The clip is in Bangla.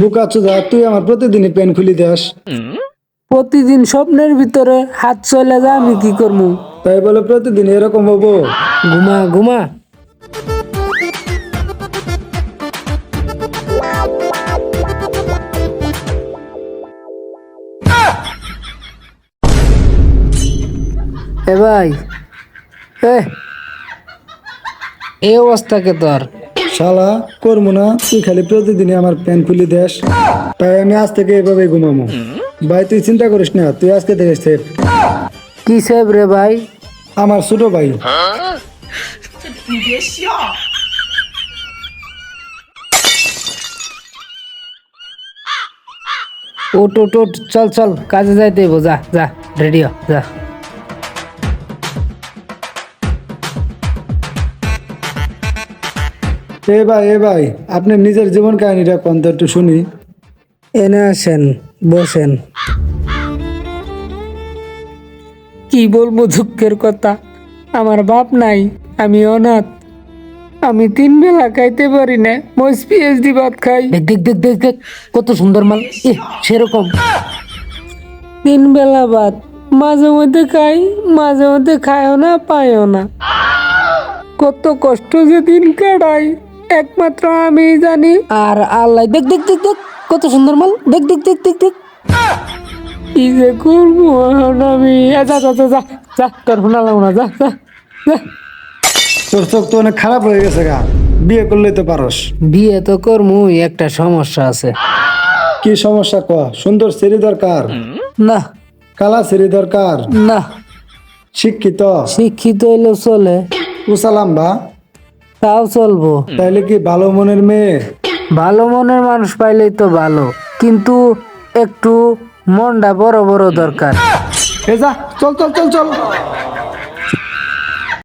বুকা চোদা, তুই আমার প্রতিদিনই প্যান খুলি দেস। প্রতিদিন স্বপ্নের ভিতরে হাত চলে যা, আমি কি করবো? তাই বলে প্রতিদিন এরকম হবো? ঘুমা ঘুমা। এ ভাই, এ এই অবস্থা কে তোর? শালা করবো না, তুই খালি প্রতিদিনই আমার প্যান খুলি দেস, তাই আমি আজ থেকে এভাবে ঘুমাবো। ভাই তুই চিন্তা করিস না, তুই আজকে থেকে সেফ। কি সাহেব রে ভাই? আমার ছোট ভাই। ওট ওট ওট, চল চল, কাজে যাইতে হইব, যা যা, রেডি হ, যা। এ ভাই আপনি নিজের জীবন কাহিনীটা কোন তো একটু শুনি। এনে আসেন, বসেন। কি বলবো দুঃখের কথা, আমার বাপ নাই, আমি অনাথ। আমি 3 বেলা খাইতে পারি না, মজ পিএইচডি ভাত খাই। দেখ দেখ দেখ দেখ দেখ, কত সুন্দর মাল। সেরকম 3 বেলা ভাত মাঝে মধ্যে খাই, মাঝে মধ্যে খায়ও না, পায়ও না। কত কষ্ট যে দিন কাটাই একমাত্র আমি জানি আর আল্লাহ। দেখ দেখ দেখ দেখ, কত সুন্দর মাল। দেখ দেখ দেখ দেখ দেখ, কি যে করবো এখন আমি। যা যা যা যা যা, তোর শোনা লাগবো না, যা যা যা। তোর চোখ তো অনেক খারাপ হয়ে গেছে গা, বিয়ে করলেই তো পারস। বিয়ে তো করমুই, একটা সমস্যা আছে। কি সমস্যা ক? সুন্দর ছেলে দরকার, না কালা ছেলে দরকার, না, শিক্ষিত, শিক্ষিত হইলেও চলে, উসালাম্বা, তাও চলবো। তাইলে কি ভালো মনের মেয়ে? ভালো মনের মানুষ পাইলেই তো ভালো, কিন্তু একটু মনটা বড় বড় দরকার। এ যা, চল চল চল চল।